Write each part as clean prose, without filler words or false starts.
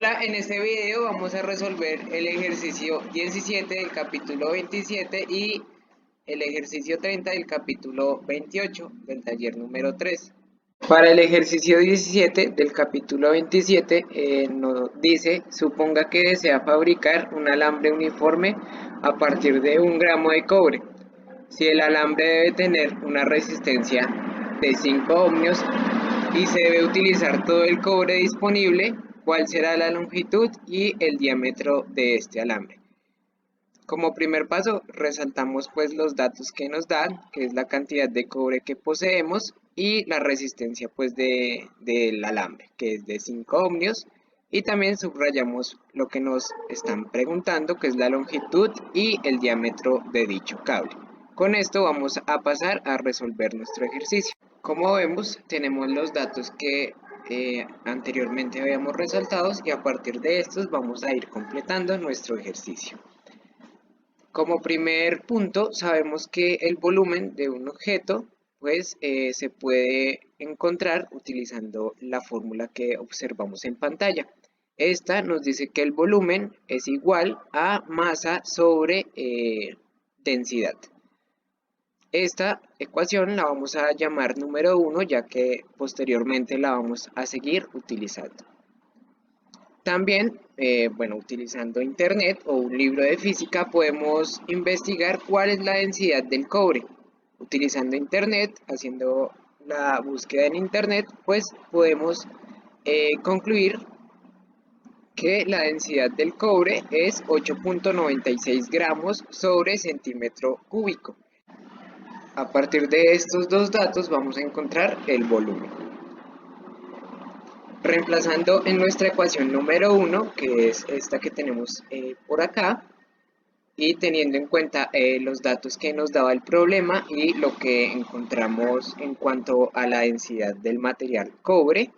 En este video vamos a resolver el ejercicio 17 del capítulo 27 y el ejercicio 30 del capítulo 28 del taller número 3. Para el ejercicio 17 del capítulo 27 nos dice, suponga que desea fabricar un alambre uniforme a partir de 1 gramo de cobre. Si el alambre debe tener una resistencia de 5 ohmios y se debe utilizar todo el cobre disponible, ¿cuál será la longitud y el diámetro de este alambre? Como primer paso, resaltamos pues los datos que nos dan, que es la cantidad de cobre que poseemos y la resistencia pues del alambre, que es de 5 ohmios, y también subrayamos lo que nos están preguntando, que es la longitud y el diámetro de dicho cable. Con esto vamos a pasar a resolver nuestro ejercicio. Como vemos, tenemos los datos que anteriormente habíamos resaltado y a partir de estos vamos a ir completando nuestro ejercicio. Como primer punto, sabemos que el volumen de un objeto pues se puede encontrar utilizando la fórmula que observamos en pantalla. Esta nos dice que el volumen es igual a masa sobre densidad. Esta ecuación la vamos a llamar número 1, ya que posteriormente la vamos a seguir utilizando. También, utilizando internet o un libro de física, podemos investigar cuál es la densidad del cobre. Utilizando internet, haciendo la búsqueda en internet, pues podemos concluir que la densidad del cobre es 8.96 gramos sobre centímetro cúbico. A partir de estos dos datos vamos a encontrar el volumen. Reemplazando en nuestra ecuación número 1, que es esta que tenemos por acá, y teniendo en cuenta los datos que nos daba el problema y lo que encontramos en cuanto a la densidad del material cobre,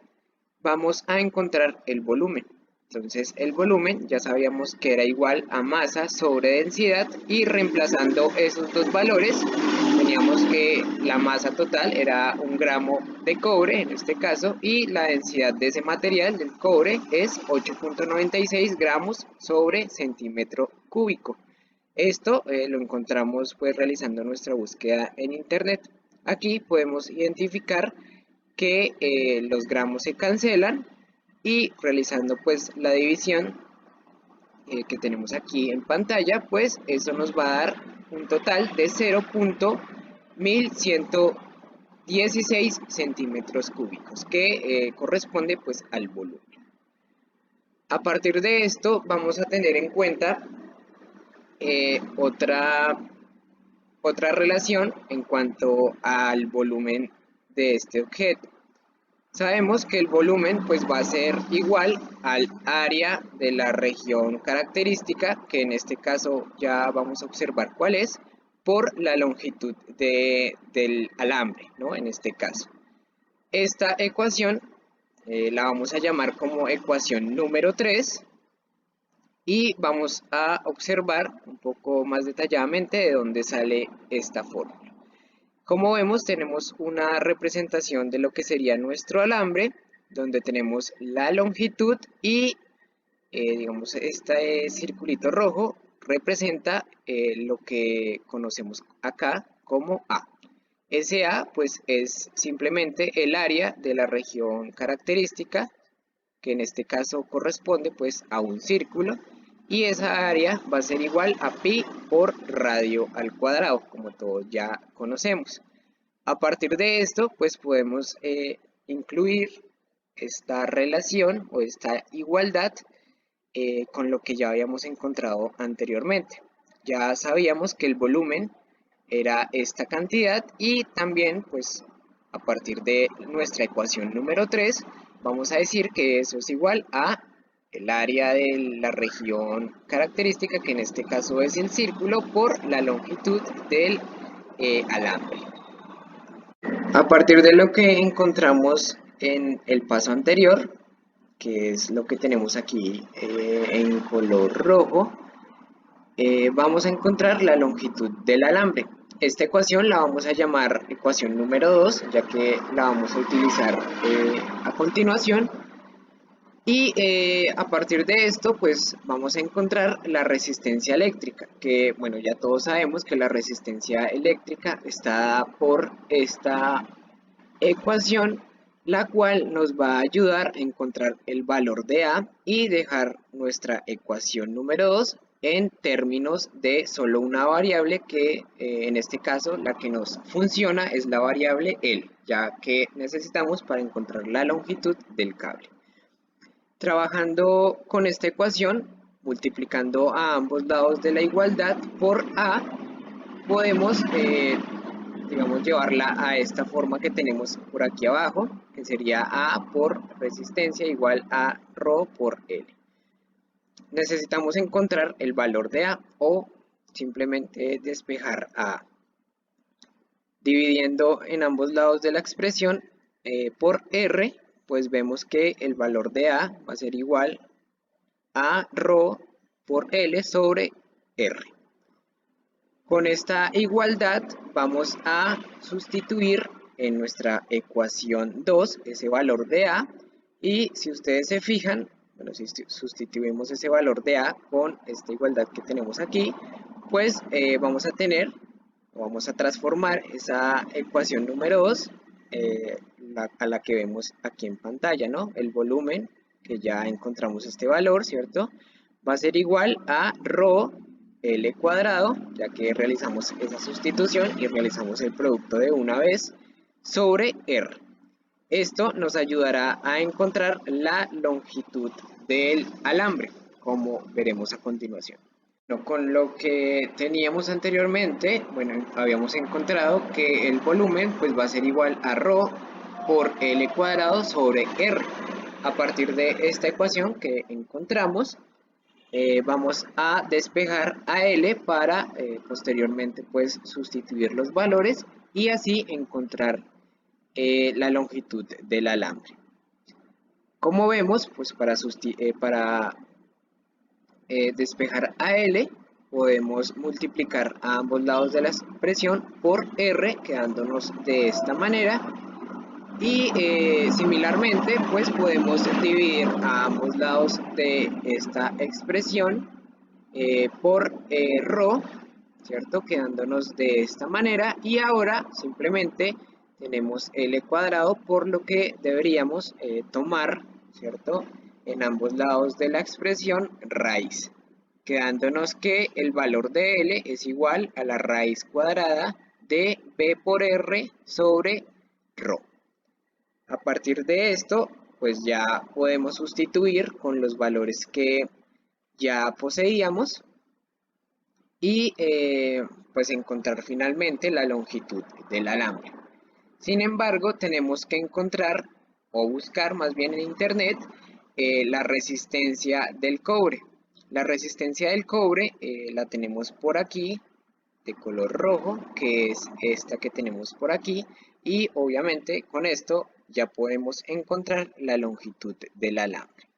vamos a encontrar el volumen. Entonces el volumen ya sabíamos que era igual a masa sobre densidad, y reemplazando esos dos valores teníamos que la masa total era 1 gramo de cobre en este caso, y la densidad de ese material del cobre es 8.96 gramos sobre centímetro cúbico. Esto lo encontramos pues realizando nuestra búsqueda en internet. Aquí podemos identificar que los gramos se cancelan, y realizando pues la división que tenemos aquí en pantalla, pues eso nos va a dar un total de 0.1116 centímetros cúbicos, que corresponde pues al volumen. A partir de esto vamos a tener en cuenta otra relación en cuanto al volumen de este objeto. Sabemos que el volumen pues va a ser igual al área de la región característica, que en este caso ya vamos a observar cuál es, por la longitud del alambre, ¿no? En este caso. Esta ecuación la vamos a llamar como ecuación número 3, y vamos a observar un poco más detalladamente de dónde sale esta fórmula. Como vemos, tenemos una representación de lo que sería nuestro alambre, donde tenemos la longitud y, digamos, este circulito rojo representa lo que conocemos acá como A. Ese A, pues, es simplemente el área de la región característica, que en este caso corresponde, pues, a un círculo, y esa área va a ser igual a pi por radio al cuadrado, como todos ya conocemos. A partir de esto, pues podemos incluir esta relación o esta igualdad con lo que ya habíamos encontrado anteriormente. Ya sabíamos que el volumen era esta cantidad, y también pues a partir de nuestra ecuación número 3 vamos a decir que eso es igual a el área de la región característica, que en este caso es el círculo, por la longitud del alambre. A partir de lo que encontramos en el paso anterior, que es lo que tenemos aquí en color rojo, vamos a encontrar la longitud del alambre. Esta ecuación la vamos a llamar ecuación número 2, ya que la vamos a utilizar a continuación. Y a partir de esto, pues vamos a encontrar la resistencia eléctrica, que bueno, ya todos sabemos que la resistencia eléctrica está dada por esta ecuación, la cual nos va a ayudar a encontrar el valor de A y dejar nuestra ecuación número 2 en términos de solo una variable que en este caso la que nos funciona es la variable L, ya que necesitamos para encontrar la longitud del cable. Trabajando con esta ecuación, multiplicando a ambos lados de la igualdad por A, podemos digamos, llevarla a esta forma que tenemos por aquí abajo, que sería A por resistencia igual a ρ por L. Necesitamos encontrar el valor de A o simplemente despejar A. Dividiendo en ambos lados de la expresión por R, pues vemos que el valor de A va a ser igual a ρ por L sobre R. Con esta igualdad vamos a sustituir en nuestra ecuación 2 ese valor de A y si ustedes se fijan, bueno, si sustituimos ese valor de A con esta igualdad que tenemos aquí, pues vamos a transformar esa ecuación número 2 a la que vemos aquí en pantalla, ¿no? El volumen, que ya encontramos este valor, ¿cierto? Va a ser igual a ρ L cuadrado, ya que realizamos esa sustitución y realizamos el producto de una vez, sobre R. Esto nos ayudará a encontrar la longitud del alambre, como veremos a continuación. Bueno, con lo que teníamos anteriormente, bueno, habíamos encontrado que el volumen pues va a ser igual a ρ por L cuadrado sobre R. A partir de esta ecuación que encontramos, vamos a despejar a L para posteriormente pues sustituir los valores y así encontrar la longitud del alambre. Como vemos, pues para despejar a L podemos multiplicar a ambos lados de la expresión por R, quedándonos de esta manera. Y similarmente, pues podemos dividir a ambos lados de esta expresión por ρ, ¿cierto? Quedándonos de esta manera. Y ahora simplemente tenemos L cuadrado, por lo que deberíamos tomar, ¿cierto? En ambos lados de la expresión raíz, quedándonos que el valor de L es igual a la raíz cuadrada de B por R sobre ρ. A partir de esto, pues ya podemos sustituir con los valores que ya poseíamos y pues encontrar finalmente la longitud del alambre. Sin embargo, tenemos que encontrar o buscar más bien en internet la resistencia del cobre. La resistencia del cobre la tenemos por aquí de color rojo, que es esta que tenemos por aquí, y obviamente con esto ya podemos encontrar la longitud del alambre.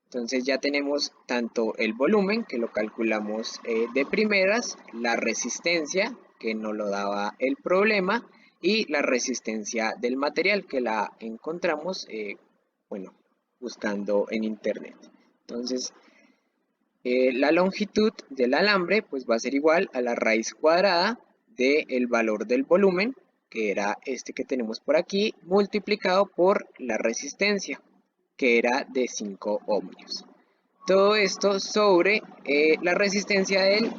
Entonces ya tenemos tanto el volumen, que lo calculamos de primeras, la resistencia, que nos lo daba el problema, y la resistencia del material, que la encontramos, bueno, buscando en internet. Entonces, la longitud del alambre pues va a ser igual a la raíz cuadrada del valor del volumen, que era este que tenemos por aquí, multiplicado por la resistencia, que era de 5 ohmios. Todo esto sobre la resistencia del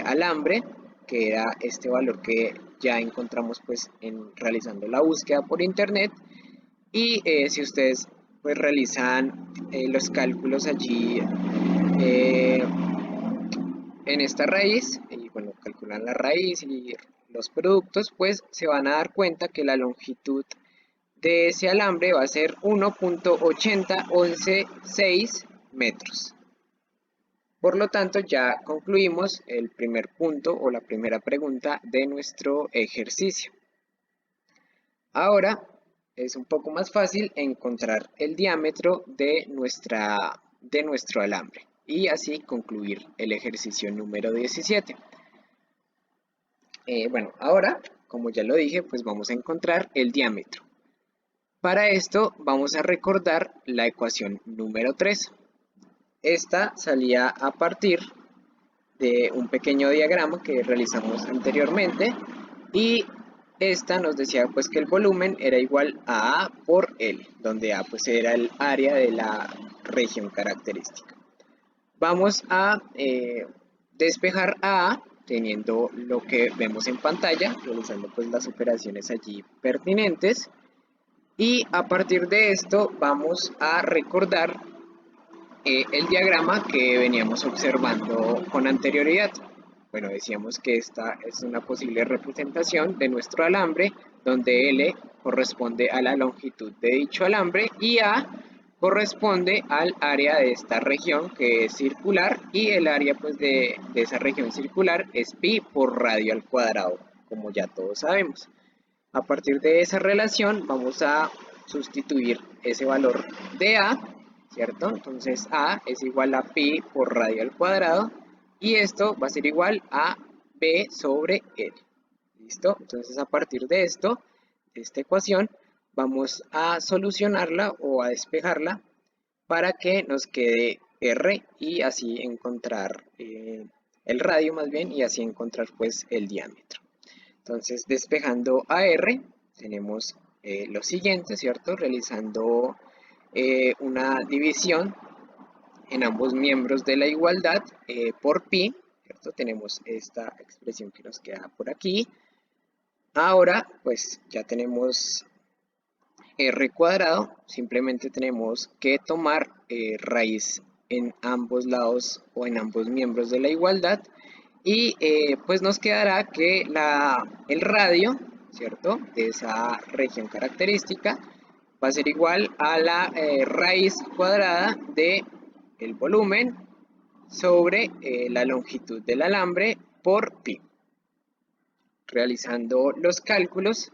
alambre, que era este valor que ya encontramos pues realizando la búsqueda por internet. Y si ustedes pues realizan los cálculos allí en esta raíz, y bueno, calculan la raíz y los productos, pues se van a dar cuenta que la longitud de ese alambre va a ser 1.80116 metros. Por lo tanto, ya concluimos el primer punto o la primera pregunta de nuestro ejercicio. Ahora es un poco más fácil encontrar el diámetro de nuestro alambre y así concluir el ejercicio número 17. Bueno, ahora, como ya lo dije, pues vamos a encontrar el diámetro. Para esto vamos a recordar la ecuación número 3. Esta salía a partir de un pequeño diagrama que realizamos anteriormente y esta nos decía pues que el volumen era igual a A por L, donde A pues era el área de la región característica. Vamos a despejar a A teniendo lo que vemos en pantalla, realizando pues las operaciones allí pertinentes. Y a partir de esto vamos a recordar el diagrama que veníamos observando con anterioridad. Bueno, decíamos que esta es una posible representación de nuestro alambre, donde L corresponde a la longitud de dicho alambre y A corresponde al área de esta región que es circular y el área pues de esa región circular es pi por radio al cuadrado, como ya todos sabemos. A partir de esa relación vamos a sustituir ese valor de A, ¿cierto? Entonces A es igual a pi por radio al cuadrado y esto va a ser igual a B sobre L. ¿Listo? Entonces a partir de esto, de esta ecuación, vamos a solucionarla o a despejarla para que nos quede R y así encontrar el radio más bien y así encontrar pues el diámetro. Entonces, despejando a R, tenemos lo siguiente, ¿cierto? Realizando una división en ambos miembros de la igualdad por pi, ¿cierto? Tenemos esta expresión que nos queda por aquí. Ahora, pues ya tenemos R cuadrado, simplemente tenemos que tomar raíz en ambos lados o en ambos miembros de la igualdad y pues nos quedará que el radio, ¿cierto? De esa región característica va a ser igual a la raíz cuadrada de el volumen sobre la longitud del alambre por pi. Realizando los cálculos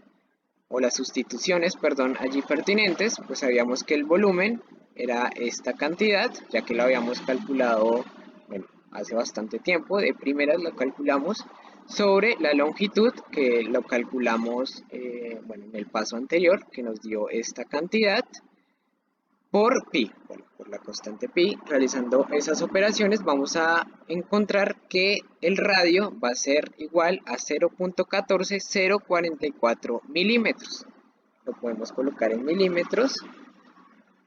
o las sustituciones, perdón, allí pertinentes, pues sabíamos que el volumen era esta cantidad, ya que lo habíamos calculado, bueno, hace bastante tiempo, de primeras lo calculamos, sobre la longitud, que lo calculamos, bueno, en el paso anterior, que nos dio esta cantidad, por pi, bueno, por la constante pi. Realizando esas operaciones vamos a encontrar que el radio va a ser igual a 0.14044 milímetros. Lo podemos colocar en milímetros.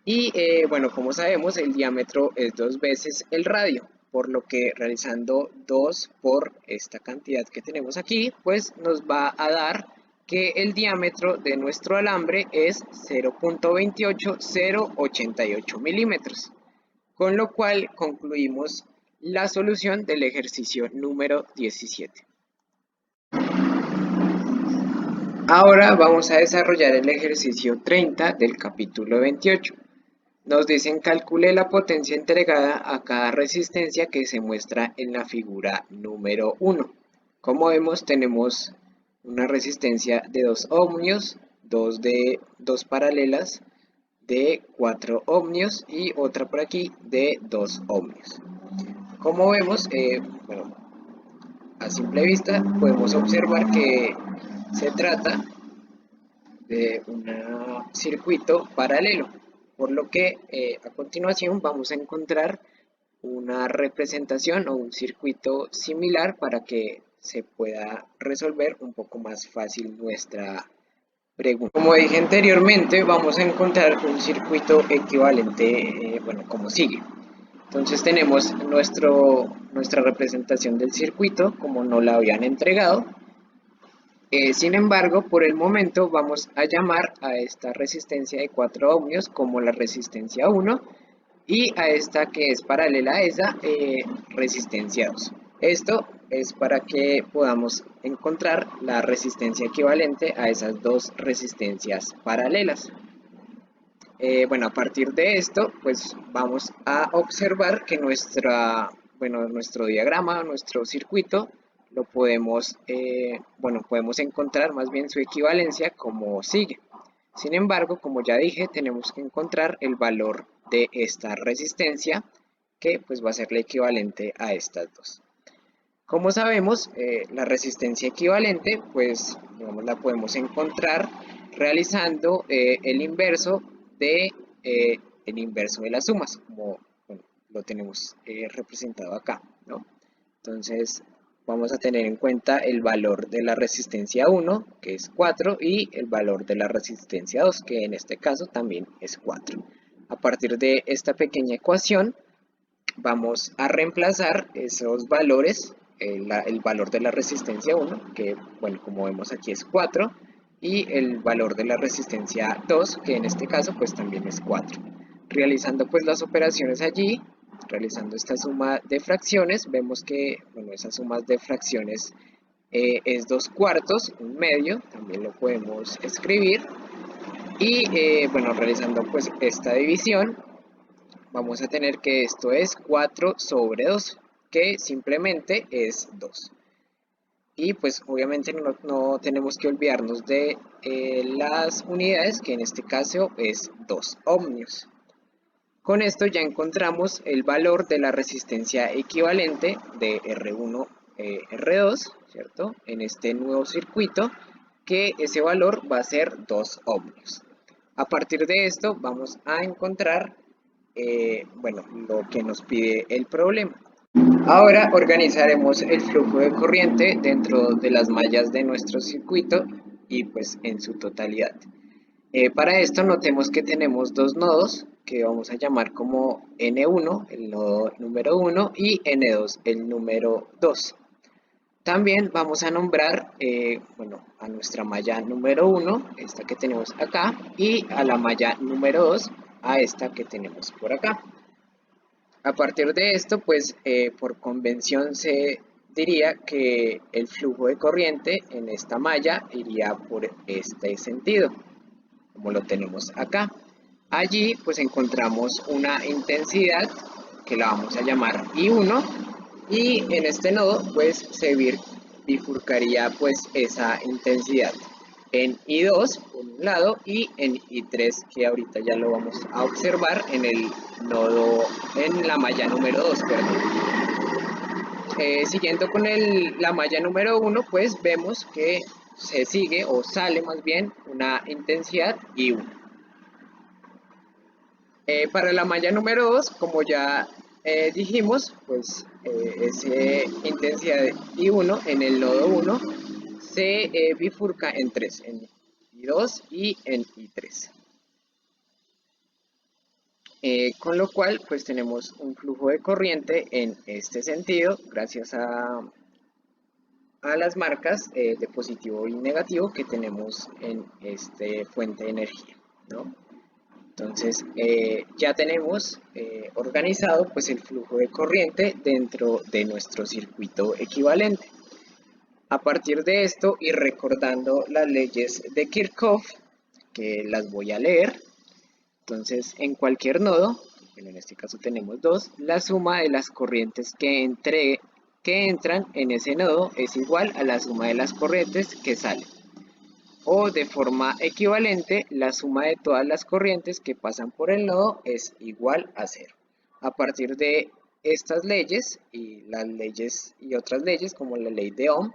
Y bueno, como sabemos, el diámetro es 2 veces el radio, por lo que realizando 2 por esta cantidad que tenemos aquí, pues nos va a dar que el diámetro de nuestro alambre es 0.28088 milímetros, con lo cual concluimos la solución del ejercicio número 17. Ahora vamos a desarrollar el ejercicio 30 del capítulo 28. Nos dicen calcule la potencia entregada a cada resistencia que se muestra en la figura número 1. Como vemos, tenemos una resistencia de 2 ohmios, dos paralelas de 4 ohmios y otra por aquí de 2 ohmios. Como vemos, bueno, a simple vista podemos observar que se trata de un circuito paralelo, por lo que a continuación vamos a encontrar una representación o un circuito similar para que se pueda resolver un poco más fácil nuestra pregunta. Como dije anteriormente, vamos a encontrar un circuito equivalente, bueno, como sigue. Entonces tenemos nuestra representación del circuito como nos la habían entregado. Sin embargo, por el momento vamos a llamar a esta resistencia de 4 ohmios como la resistencia 1 y a esta que es paralela a esa, resistencia 2. Esto es para que podamos encontrar la resistencia equivalente a esas dos resistencias paralelas. Bueno, a partir de esto, pues vamos a observar que nuestro diagrama, nuestro circuito, lo podemos, podemos encontrar más bien su equivalencia como sigue. Sin embargo, como ya dije, tenemos que encontrar el valor de esta resistencia, que pues va a ser la equivalente a estas dos. Como sabemos, la resistencia equivalente, pues digamos, la podemos encontrar realizando el inverso de las sumas, como bueno, lo tenemos representado acá, ¿no? Entonces vamos a tener en cuenta el valor de la resistencia 1, que es 4, y el valor de la resistencia 2, que en este caso también es 4. A partir de esta pequeña ecuación vamos a reemplazar esos valores, el valor de la resistencia 1, que bueno, como vemos aquí es 4, y el valor de la resistencia 2, que en este caso pues también es 4. Realizando pues las operaciones allí, realizando esta suma de fracciones, vemos que bueno, esas sumas de fracciones es 2 cuartos, un medio, también lo podemos escribir, y bueno, realizando pues esta división, vamos a tener que esto es 4 sobre 2, que simplemente es 2. Y pues obviamente no tenemos que olvidarnos de las unidades, que en este caso es 2 ohmios. Con esto ya encontramos el valor de la resistencia equivalente de R1, R2, ¿cierto? En este nuevo circuito, que ese valor va a ser 2 ohmios. A partir de esto vamos a encontrar bueno, lo que nos pide el problema. Ahora organizaremos el flujo de corriente dentro de las mallas de nuestro circuito y pues en su totalidad. Para esto notemos que tenemos dos nodos que vamos a llamar como N1, el nodo número 1, y N2, el número 2. También vamos a nombrar bueno, a nuestra malla número 1, esta que tenemos acá, y a la malla número 2, a esta que tenemos por acá. A partir de esto, pues por convención se diría que el flujo de corriente en esta malla iría por este sentido, como lo tenemos acá. Allí pues encontramos una intensidad que la vamos a llamar I1, y en este nodo pues se bifurcaría pues esa intensidad en I2 por un lado y en I3, que ahorita ya lo vamos a observar en el nodo, en la malla número 2, perdón. Siguiendo con la malla número 1, pues vemos que se sigue o sale más bien una intensidad I1. Para la malla número 2, como ya dijimos, pues esa intensidad de I1 en el nodo 1 se bifurca en 3, en I2 y en I3. Con lo cual, pues tenemos un flujo de corriente en este sentido, gracias a las marcas de positivo y negativo que tenemos en este fuente de energía, ¿no? Entonces ya tenemos organizado pues el flujo de corriente dentro de nuestro circuito equivalente. A partir de esto y recordando las leyes de Kirchhoff, que las voy a leer, entonces en cualquier nodo, bueno, en este caso tenemos dos, la suma de las corrientes que entran en ese nodo es igual a la suma de las corrientes que salen. O de forma equivalente, la suma de todas las corrientes que pasan por el nodo es igual a 0. A partir de estas leyes y las leyes y otras leyes como la ley de Ohm,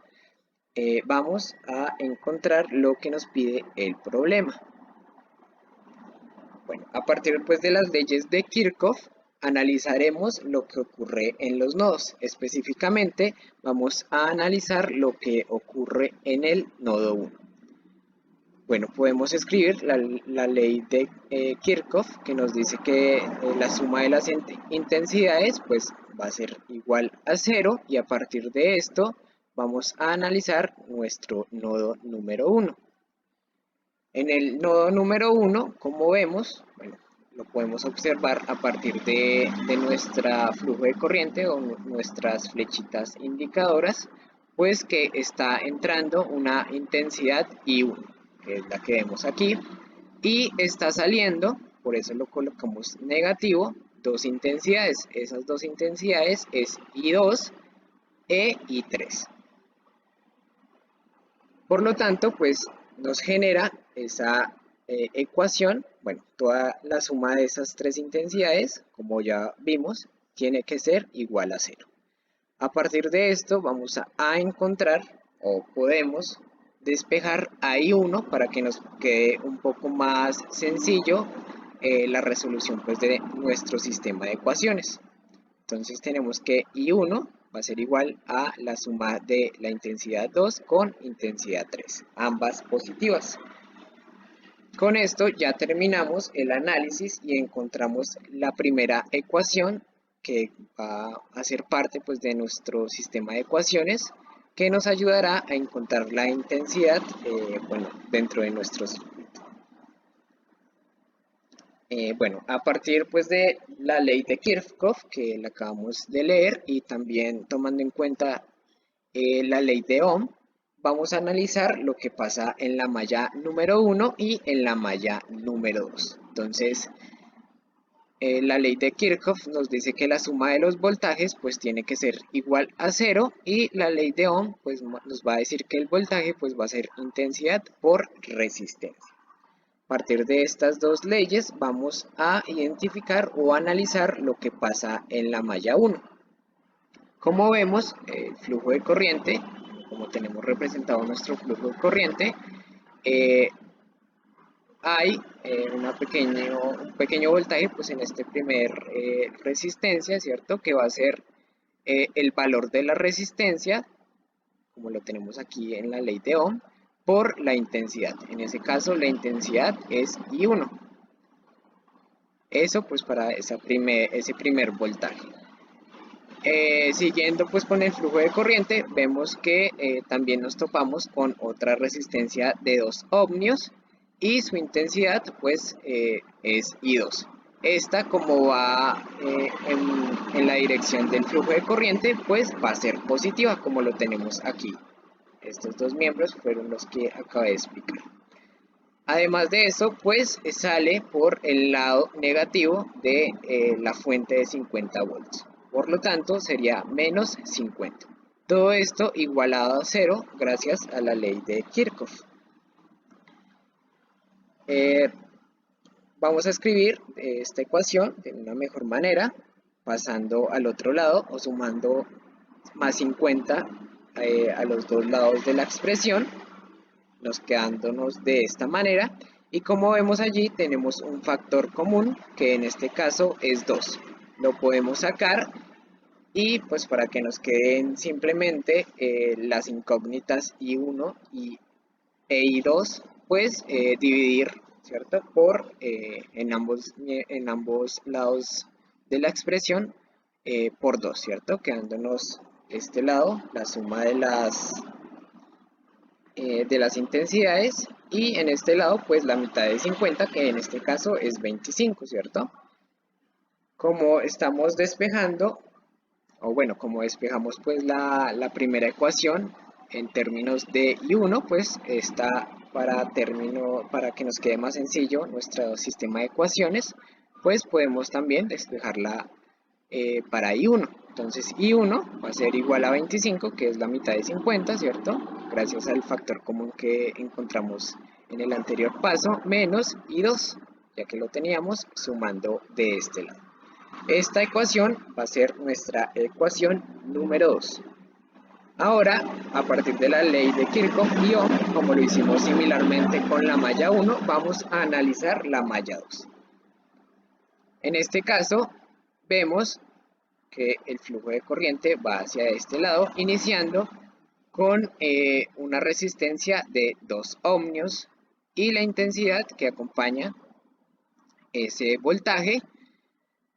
vamos a encontrar lo que nos pide el problema. Bueno, a partir pues de las leyes de Kirchhoff, analizaremos lo que ocurre en los nodos. Específicamente, vamos a analizar lo que ocurre en el nodo 1. Bueno, podemos escribir la ley de Kirchhoff, que nos dice que la suma de las intensidades pues va a ser igual a 0, y a partir de esto vamos a analizar nuestro nodo número 1. En el nodo número 1, como vemos, bueno, lo podemos observar a partir de nuestra flujo de corriente o nuestras flechitas indicadoras, pues que está entrando una intensidad I1, que es la que vemos aquí, y está saliendo, por eso lo colocamos negativo, dos intensidades. Esas dos intensidades es I2 e I3. Por lo tanto, pues nos genera esa ecuación, bueno, toda la suma de esas tres intensidades, como ya vimos, tiene que ser igual a 0. A partir de esto vamos a encontrar, o podemos despejar a I1 para que nos quede un poco más sencillo la resolución pues, de nuestro sistema de ecuaciones. Entonces tenemos que I1 va a ser igual a la suma de la intensidad 2 con intensidad 3, ambas positivas. Con esto ya terminamos el análisis y encontramos la primera ecuación que va a ser parte pues, de nuestro sistema de ecuaciones, que nos ayudará a encontrar la intensidad dentro de nuestro circuito. A partir pues, de la ley de Kirchhoff, que la acabamos de leer, y también tomando en cuenta la ley de Ohm, vamos a analizar lo que pasa en la malla número 1 y en la malla número 2. Entonces, la ley de Kirchhoff nos dice que la suma de los voltajes pues tiene que ser igual a 0, y la ley de Ohm pues nos va a decir que el voltaje pues va a ser intensidad por resistencia. A partir de estas dos leyes vamos a identificar o analizar lo que pasa en la malla 1. Como vemos, el flujo de corriente, como tenemos representado nuestro flujo de corriente, hay un pequeño voltaje pues en este primer resistencia, ¿cierto? Que va a ser el valor de la resistencia, como lo tenemos aquí en la ley de Ohm, por la intensidad. En ese caso la intensidad es I1. Eso pues para ese primer voltaje. Siguiendo pues con el flujo de corriente, vemos que también nos topamos con otra resistencia de 2 ohmios y su intensidad pues es I2. Esta, como va en la dirección del flujo de corriente, pues va a ser positiva, como lo tenemos aquí. Estos dos miembros fueron los que acabé de explicar. Además de eso, pues sale por el lado negativo de la fuente de 50 volts. Por lo tanto, sería menos 50. Todo esto igualado a 0 gracias a la ley de Kirchhoff. Vamos a escribir esta ecuación de una mejor manera, pasando al otro lado o sumando más 50 a los dos lados de la expresión, nos quedándonos de esta manera, y como vemos allí tenemos un factor común que en este caso es 2. Lo podemos sacar y pues para que nos queden simplemente las incógnitas I1 e I2, pues dividir, ¿cierto? Por en ambos lados de la expresión por 2, ¿cierto? Quedándonos este lado la suma de las intensidades, y en este lado pues la mitad de 50, que en este caso es 25, ¿cierto? Como estamos despejando, como despejamos pues la primera ecuación en términos de I1, pues está para que nos quede más sencillo nuestro sistema de ecuaciones, pues podemos también despejarla para I1. Entonces I1 va a ser igual a 25, que es la mitad de 50, ¿cierto? Gracias al factor común que encontramos en el anterior paso, menos I2, ya que lo teníamos sumando de este lado. Esta ecuación va a ser nuestra ecuación número 2. Ahora, a partir de la ley de Kirchhoff y Ohm, como lo hicimos similarmente con la malla 1, vamos a analizar la malla 2. En este caso, vemos que el flujo de corriente va hacia este lado, iniciando con una resistencia de 2 ohmios, y la intensidad que acompaña ese voltaje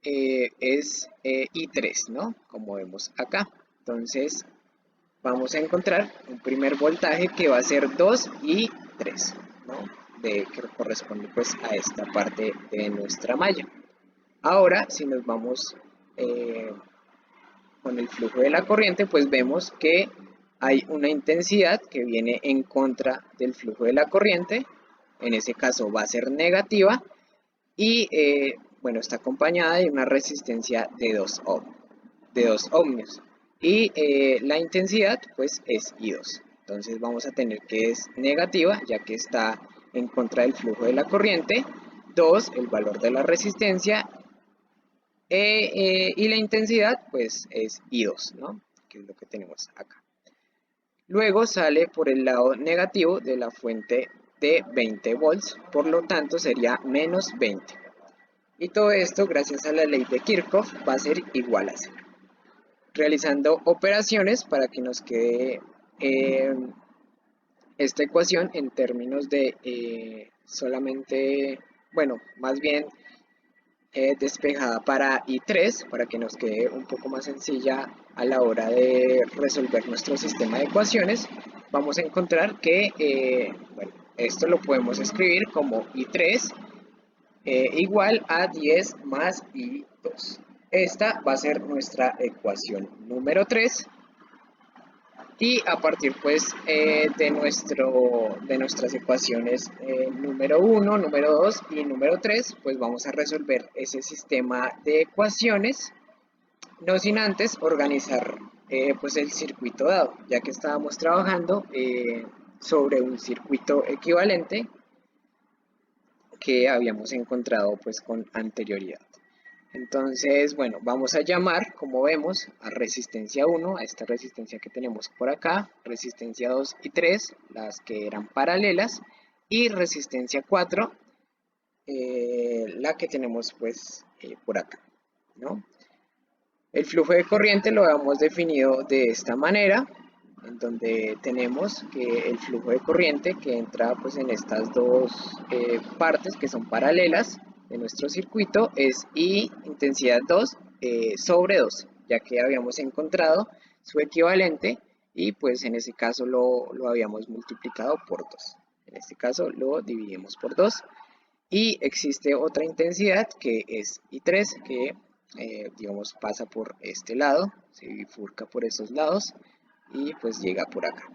es I3, ¿no? Como vemos acá. Entonces vamos a encontrar un primer voltaje que va a ser 2 y 3, ¿no? Que corresponde pues a esta parte de nuestra malla. Ahora, si nos vamos con el flujo de la corriente, pues vemos que hay una intensidad que viene en contra del flujo de la corriente. En ese caso va a ser negativa, y está acompañada de una resistencia de 2 ohmios, y la intensidad pues es I2. Entonces vamos a tener que es negativa, ya que está en contra del flujo de la corriente, 2 el valor de la resistencia, y la intensidad pues es I2, ¿no? Que es lo que tenemos acá. luego sale por el lado negativo de la fuente de 20 volts, por lo tanto sería menos 20. Y todo esto, gracias a la ley de Kirchhoff, va a ser igual a 0. Realizando operaciones para que nos quede esta ecuación en términos de solamente, bueno, más bien despejada para I3, para que nos quede un poco más sencilla a la hora de resolver nuestro sistema de ecuaciones, vamos a encontrar que bueno, esto lo podemos escribir como I3 igual a 10 más I2. Esta va a ser nuestra ecuación número 3. Y a partir pues de nuestras ecuaciones número 1, número 2 y número 3, pues vamos a resolver ese sistema de ecuaciones, no sin antes organizar pues el circuito dado, ya que estábamos trabajando sobre un circuito equivalente que habíamos encontrado pues con anterioridad. Entonces, bueno, vamos a llamar, como vemos, a resistencia 1, a esta resistencia que tenemos por acá, resistencia 2 y 3, las que eran paralelas, y resistencia 4, la que tenemos pues por acá, ¿no? El flujo de corriente lo hemos definido de esta manera, en donde tenemos que el flujo de corriente que entra pues en estas dos partes que son paralelas de nuestro circuito es I intensidad 2 sobre 2, ya que habíamos encontrado su equivalente y pues en ese caso lo habíamos multiplicado por 2. En este caso lo dividimos por 2 y existe otra intensidad que es I3 que digamos pasa por este lado, se bifurca por estos lados y pues llega por acá.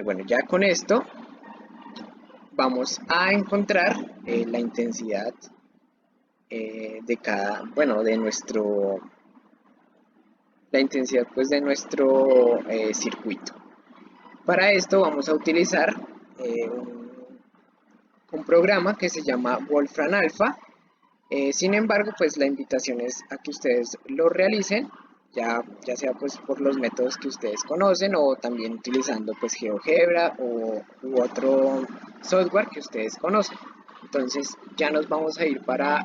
Bueno, ya con esto vamos a encontrar la intensidad de cada, bueno, la intensidad pues de nuestro circuito. Para esto vamos a utilizar un programa que se llama Wolfram Alpha. Sin embargo, pues la invitación es a que ustedes lo realicen, ya sea pues por los métodos que ustedes conocen o también utilizando pues GeoGebra u otro software que ustedes conozcan. Entonces ya nos vamos a ir para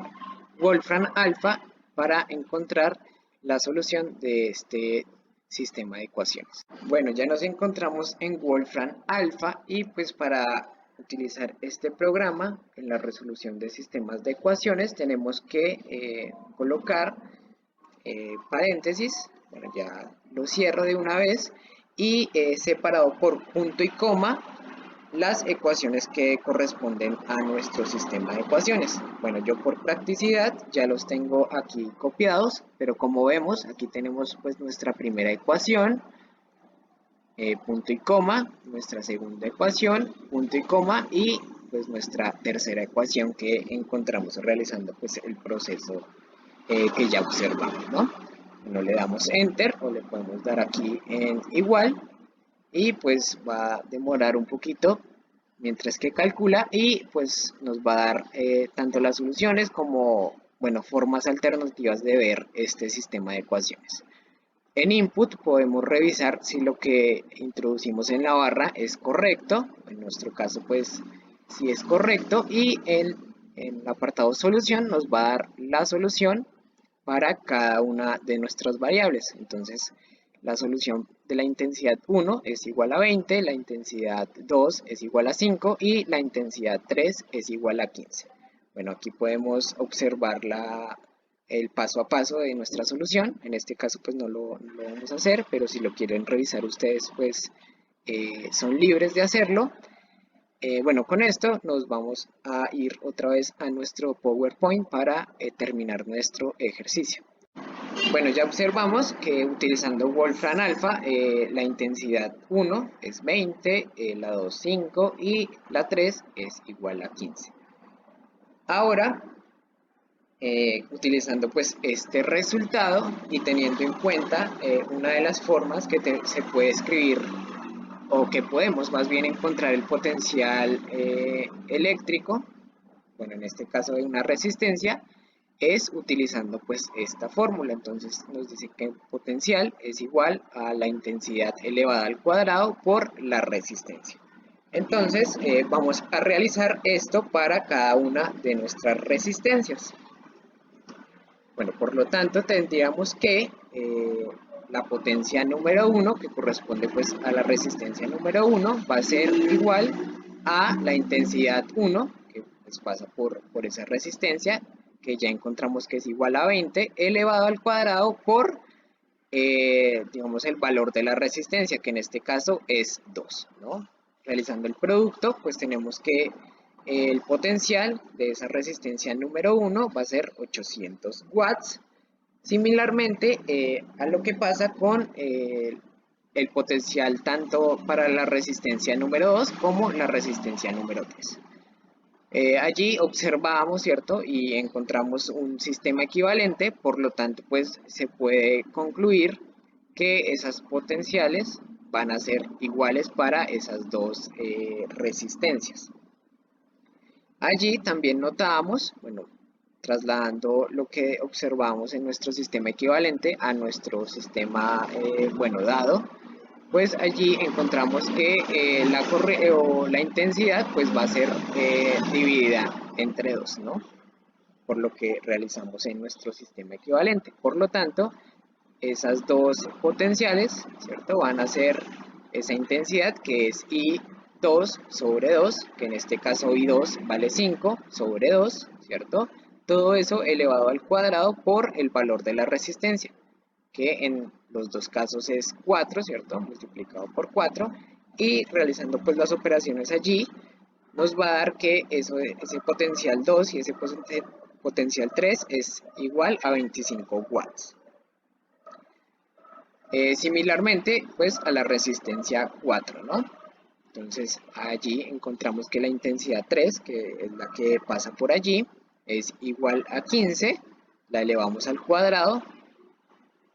Wolfram Alpha para encontrar la solución de este sistema de ecuaciones. Bueno, ya nos encontramos en Wolfram Alpha y pues para utilizar este programa en la resolución de sistemas de ecuaciones tenemos que colocar paréntesis, bueno, ya lo cierro de una vez, y separado por punto y coma las ecuaciones que corresponden a nuestro sistema de ecuaciones. Bueno, yo por practicidad ya los tengo aquí copiados, pero como vemos aquí tenemos pues nuestra primera ecuación, punto y coma, nuestra segunda ecuación, punto y coma, y pues nuestra tercera ecuación que encontramos realizando pues el proceso que ya observamos, ¿no? Bueno, le damos enter o le podemos dar aquí en igual y pues va a demorar un poquito mientras que calcula y pues nos va a dar tanto las soluciones como, bueno, formas alternativas de ver este sistema de ecuaciones. En input podemos revisar si lo que introducimos en la barra es correcto, en nuestro caso pues si es correcto, y en el apartado solución nos va a dar la solución para cada una de nuestras variables. Entonces la solución de la intensidad 1 es igual a 20, la intensidad 2 es igual a 5 y la intensidad 3 es igual a 15. Bueno, aquí podemos observar el paso a paso de nuestra solución. En este caso pues no lo vamos a hacer, pero si lo quieren revisar ustedes pues son libres de hacerlo. Bueno, con esto nos vamos a ir otra vez a nuestro PowerPoint para terminar nuestro ejercicio. Bueno, ya observamos que utilizando Wolfram Alpha la intensidad 1 es 20, la 2 5 y la 3 es igual a 15. Ahora utilizando pues este resultado y teniendo en cuenta una de las formas que se puede escribir o que podemos más bien encontrar el potencial eléctrico, bueno, en este caso de una resistencia, es utilizando pues esta fórmula. Entonces nos dice que el potencial es igual a la intensidad elevada al cuadrado por la resistencia. Entonces vamos a realizar esto para cada una de nuestras resistencias. Bueno, por lo tanto tendríamos que la potencia número 1, que corresponde pues a la resistencia número 1, va a ser igual a la intensidad 1, que pues pasa por esa resistencia, que ya encontramos que es igual a 20, elevado al cuadrado por, digamos, el valor de la resistencia, que en este caso es 2, ¿no? Realizando el producto, pues tenemos que el potencial de esa resistencia número 1 va a ser 800 watts. Similarmente a lo que pasa con el potencial tanto para la resistencia número 2 como la resistencia número 3. Allí observamos, ¿cierto? Y encontramos un sistema equivalente, por lo tanto, pues se puede concluir que esas potenciales van a ser iguales para esas dos resistencias. Allí también notamos, bueno, trasladando lo que observamos en nuestro sistema equivalente a nuestro sistema, bueno, dado, pues allí encontramos que la intensidad pues va a ser dividida entre 2, ¿no? Por lo que realizamos en nuestro sistema equivalente. Por lo tanto, esas dos potenciales, ¿cierto? Van a ser esa intensidad que es I2 sobre 2, que en este caso I2 vale 5 sobre 2, ¿cierto? Todo eso elevado al cuadrado por el valor de la resistencia, que en los dos casos es 4, ¿cierto? Multiplicado por 4, y realizando pues las operaciones allí, nos va a dar que ese potencial 2 y ese potencial 3 es igual a 25 watts. Similarmente, pues a la resistencia 4, ¿no? Entonces allí encontramos que la intensidad 3, que es la que pasa por allí, es igual a 15, la elevamos al cuadrado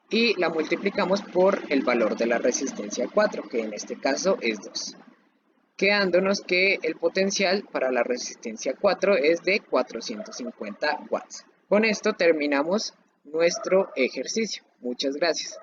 y la multiplicamos por el valor de la resistencia 4, que en este caso es 2. Quedándonos que el potencial para la resistencia 4 es de 450 watts. Con esto terminamos nuestro ejercicio. Muchas gracias.